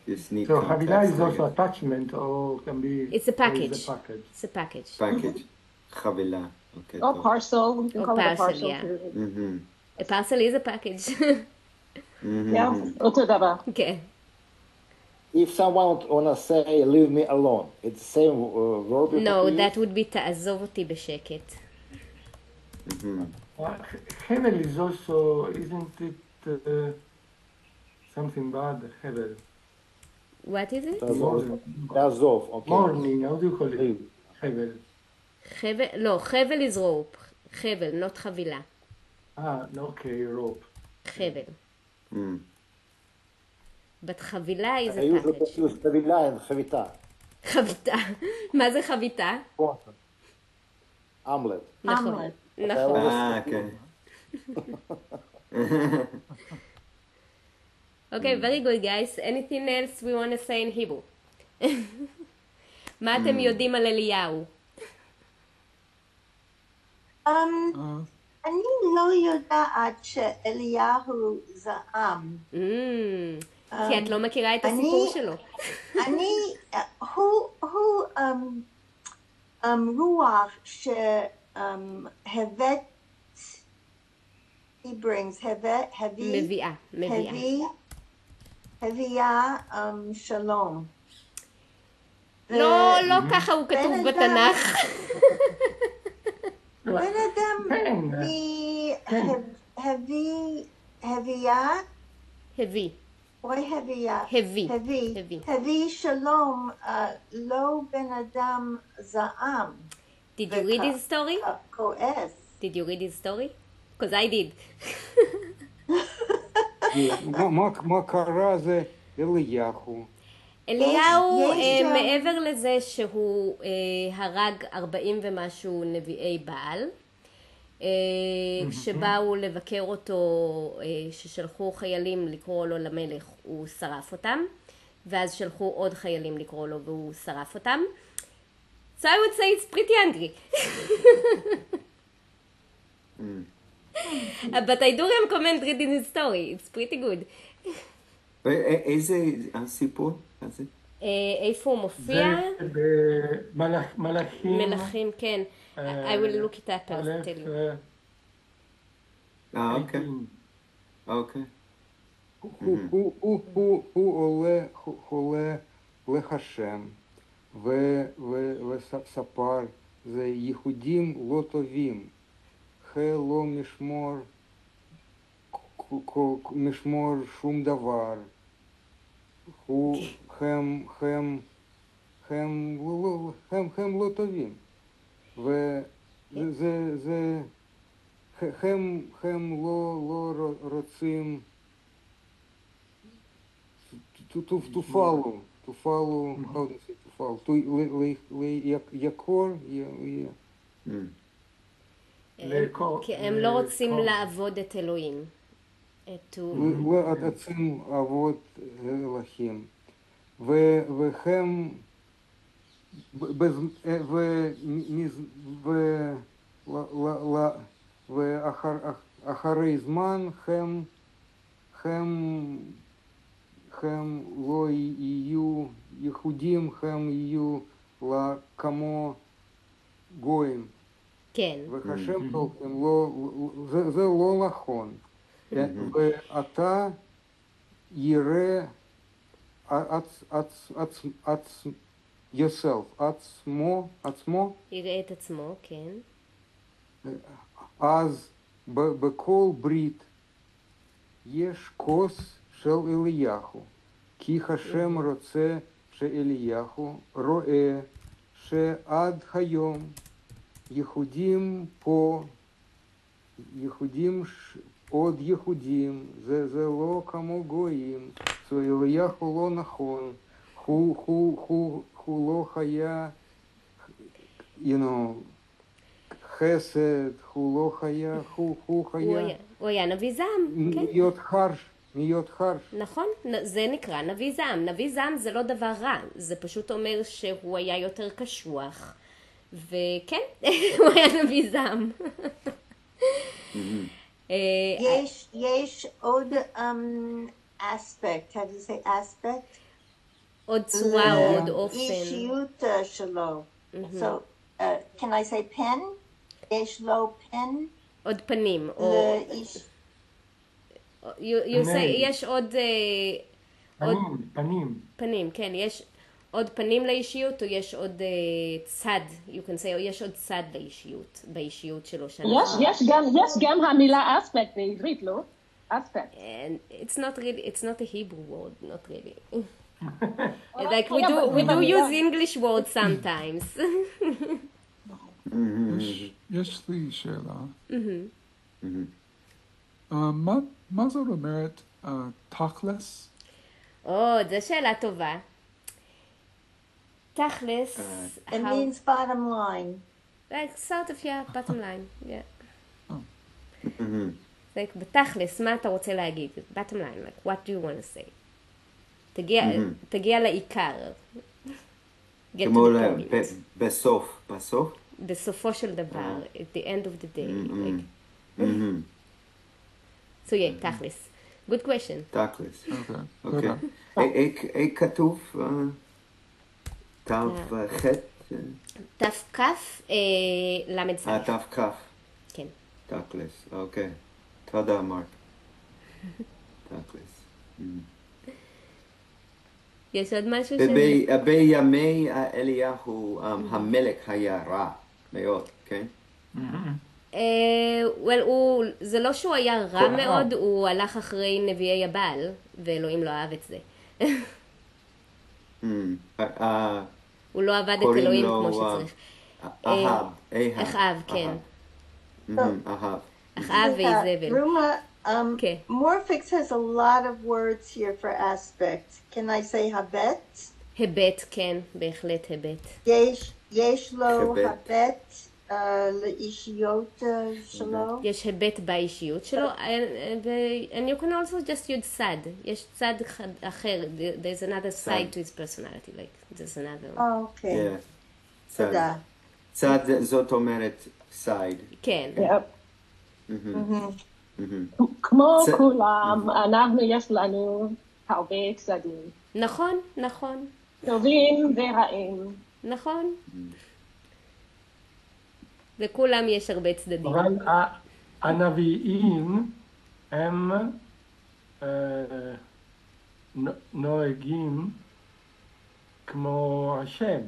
Just need So context, Havila is I also guess. attachment or can be. It's a package. It's a package. It's a package. Package. Chavila. Okay. Or cool. parcel. We can Or call it a parcel, parcel. yeah. too. A parcel is a package. Yeah, אותו דבר. כן. If someone wanna say leave me alone, it's the same verb. No, that would be תעזוב אותי בשקט. Hevel is also, isn't it something bad? Hevel. What is it? תעזוב, okay. Morning, how do you call it? Hevel. חבל, לא, חבל is rope. חבל, not חבילה. Okay, rope. חבל. But חבילה is I a usually package. use חבילה and חביתה. חביתה. מה זה חביתה? Omelet. נכון. נכון. okay. Okay, very good guys. Anything else we want to say in Hebrew? מה אתם יודעים על אליהו? אני לא יודעת שאליהו זעם. כי את לא מכירה את הסיפור שלו. הוא רוח שהבאת, he brings, הביאה שלום. לא, לא ככה הוא כתוב בתנ"ך. בן אדם הביא שלום, לא בן אדם זעם. Did you read his story? כועס. Did you read his story? Because I did. מה קרה זה אליהו. אליהו, מעבר לזה שהוא הרג 40 ומשהו נביאי בעל, כשבאו לבקר אותו, ששלחו חיילים לקרוא לו למלך, הוא שרף אותם, ואז שלחו עוד חיילים לקרוא לו והוא שרף אותם. So I would say it's pretty angry. But I do recommend reading his story, it's pretty good. איזה הסיפור הזה? איפה הוא מופיע? מלאכים. מלאכים, כן. I will look it up and tell you. אוקיי. אוקיי. הוא עולה להשם וספר זה יהודים לא טובים, לא משמור שום דבר, הם לא טובים, הם לא רוצים תופעלו, how do you say תופעלו, יקור, כי הם לא רוצים לעבוד את אלוהים. לא רוצים לעבוד אלוהים. והם ואחרי זמן הם לא יהיו יהודים, הם יהיו כמו גויים. כן. והשם תולכים, זה לא נכון. ואתה יראה yourself, עצמו. יראה את עצמו, כן. אז בכל ברית יש כוס של אליהו, כי השם רוצה שאליהו רואה שעד היום ייחודים פה, ייחודים עוד ייחודים, זה לא כמו גויים, so אליה הוא לא נכון, הוא לא היה, חסד, הוא לא היה, הוא היה... הוא היה נביא זעם, כן. להיות חרש. נכון, זה נקרא נביא זעם. נביא זעם זה לא דבר רע, זה פשוט אומר שהוא היה יותר קשוח. וכן, הוא היה נביא זעם. יש עוד aspect, how do you say aspect? עוד צורה, עוד אופן. לאישיות שלו. So, can I say pen? יש לו pen? עוד פנים. יש עוד... פנים, כן. יש עוד פנים לאישיות, או יש עוד צד, you can say, או יש עוד צד לאישיות, באישיות שלו. יש גם המילה aspect בעברית, לא? aspect. It's not a Hebrew word, not really. Like we do use English words sometimes. יש לי שאלה. מה זאת אומרת תכלס? זו שאלה טובה. תכלס... It means bottom line. Like sort of, yeah, bottom line, yeah. Like, בתכלס, מה אתה רוצה להגיד? Bottom line, like, what do you want to say? תגיע לעיקר. כמו בסוף. בסופו של דבר, at the end of the day. So yeah, תכלס. Good question. תכלס. אוקיי. כתוב תו ח' תו כף למד ס'. תו כף. כן. תכלס, אוקיי. תודה מרק. תכלס. יש עוד משהו בימי אליהו המלך היה רע מאוד, כן? זה לא שהוא היה רע מאוד, הוא הלך אחרי נביאי הבעל, ואלוהים לא אהב את זה. הוא לא עבד את אלוהים כמו שצריך. אחאב, כן. אחאב ואיזבל. Morphix has a lot of words here for aspect. Can I say habet? habet, כן, בהחלט habet. יש לו habet לאישיות שלו? יש habet באישיות שלו, and you can also just use צד. יש צד אחר, there's another side to his personality, like there's another. אוקיי. תודה. צד זאת אומרת side. כן. כמו כולם, אנחנו יש לנו הרבה צדדים. נכון, נכון. טובים ורעים. נכון. לכולם יש הרבה צדדים. אבל הנביאים הם נוהגים כמו השם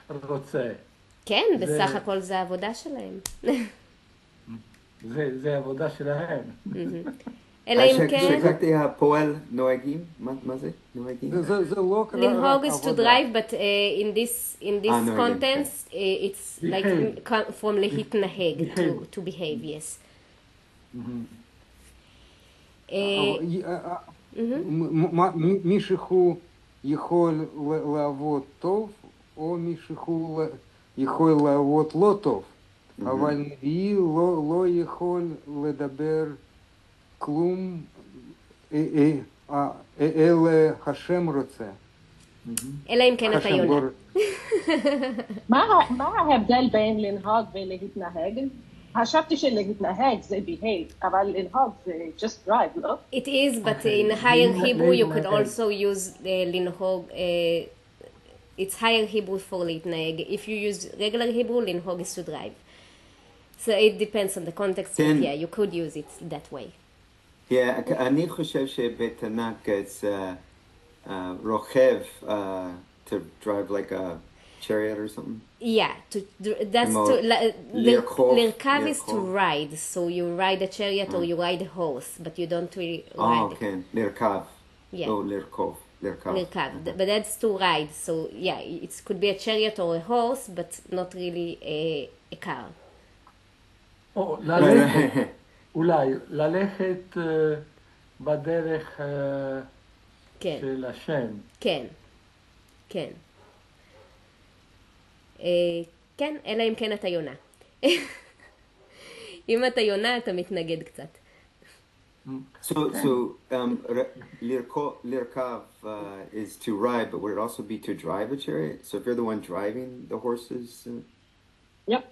רוצה. כן, בסך הכל זה העבודה שלהם. זה עבודה שלהם. אלא אם כן... שכחתי הפועל נוהגים? מה זה? נוהגים? לנהוג is to drive, but in this context, it's like from להתנהג, to behave, yes. מישהו יכול לעבוד טוב, או מישהו יכול לעבוד לא טוב. אבל נביא לא יכול לדבר כלום אלא השם רוצה. אלא אם כן אתה יונה. מה ההבדל בין לנהוג ולהתנהג? חשבתי שלהתנהג זה behave, אבל לנהוג זה just drive, לא? It is, but in higher Hebrew you could also use לנהוג. It's higher Hebrew for להתנהג. If you use regular Hebrew, לנהוג is to drive. So it depends on the context, but yeah, you could use it that way. Yeah, אני חושב שבתנ"ך it's רוכב to drive like a chariot or something. Yeah, לרכב is to ride, so you ride a chariot or you ride a horse, but you don't really ride. כן, לרכב, לא לרכוב. לרכב. But that's to ride, so yeah, it could be a chariot or a horse, but not really a car. או ללכת, אולי, ללכת בדרך של השם. כן, כן. כן, אלא אם כן אתה יונה. אם אתה יונה, אתה מתנגד קצת. So lirkav is to ride, but would it also be to drive a chariot? So if you're the one driving the horses? Yep.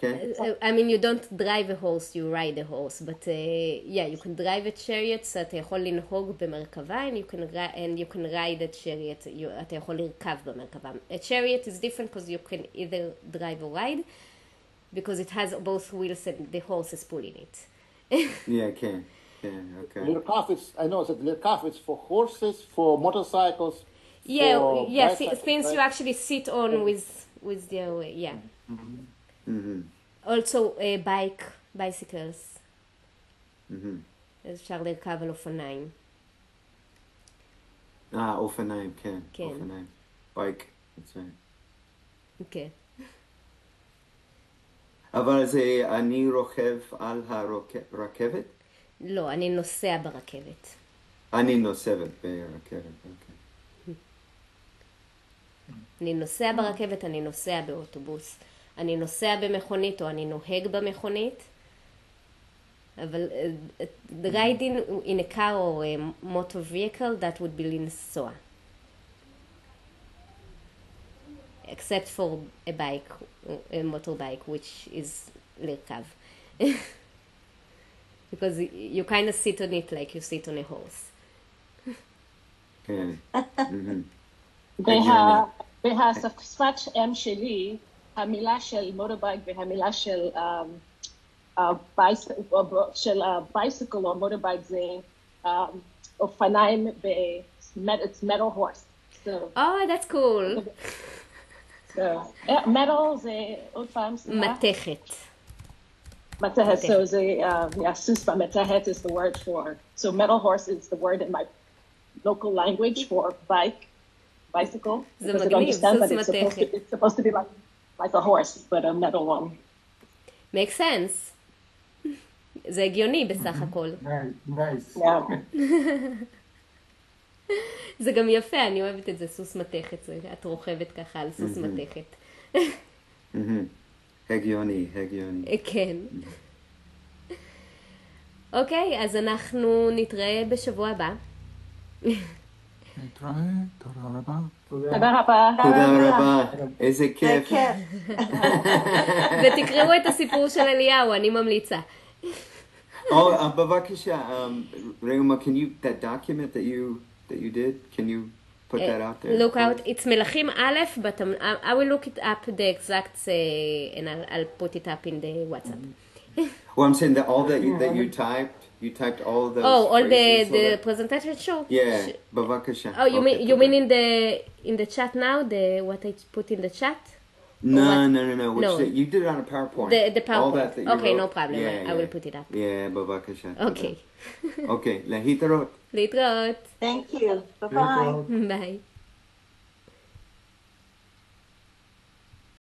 Okay. I mean, you don't drive a horse, you ride a horse, but yeah, you can drive a chariot, so אתה יכול לנהוג במרכבה, and you can ride a chariot, אתה יכול לרכב במרכבה. A chariot is different because you can either drive or ride, because it has both wheels and the horse is pulling it. Yeah, okay. Yeah, okay. Lirkaf is, I know that lirkaf is for horses, for motorcycles. Yeah, yeah. bicycles, Things right? you actually sit on with the yeah. Mm-hmm. Mm-hmm. Also, bicycles. Mm-hmm. אפשר לרכב על אופניים. אופניים, כן. כן. אופניים. Bike, that's right. כן. אבל זה אני רוכב על הרכבת? לא, אני נוסע ברכבת. אני נוסעת ברכבת, אוקיי. אני נוסע ברכבת, אני נוסע באוטובוס. אני נוסע במכונית או אני נוהג במכונית. אבל riding in a car or a motor vehicle, that would be לנסוע. Except for a bike, a motorbike, which is לרכב. Because you kind of sit on it like you sit on a horse. כן. בהשפת אם שלי, המילה של מוטורבייק והמילה של bicycle או מוטורבייק זה אופניים it's metal horse. Oh, that's cool. metal זה עוד פעם מתכת. מתכת, so זה סוס במתכת is the word for, so metal horse is the word in my local language for bicycle. זה מגניב, סוס מתכת. It's supposed to be like a horse, but a metal one. Makes sense. זה הגיוני בסך הכל. Nice. זה גם יפה, אני אוהבת את זה, סוס מתכת. את רוכבת ככה על סוס מתכת. הגיוני. כן. אוקיי, אז אנחנו נתראה בשבוע הבא. נתראה, תודה רבה. תודה רבה. איזה כיף. ותקראו את הסיפור של אליהו, אני ממליצה. בבקשה, רגע, can you, that document that you did, can you put that out there? Look out, it's מלכים א', but I will look it up, the exact, and I'll put it up in the WhatsApp. Well, I'm saying that all that you typed all those all phrases, the presentation show? Yeah, bavakasha. Oh, you mean in the chat now, what I put in the chat? No. No. You did it on a PowerPoint. The PowerPoint. All that you okay, wrote. no problem. Yeah, I will put it up. Yeah, bavakasha. Okay. Okay, להתראות. להתראות. Thank you. Bye-bye. Bye.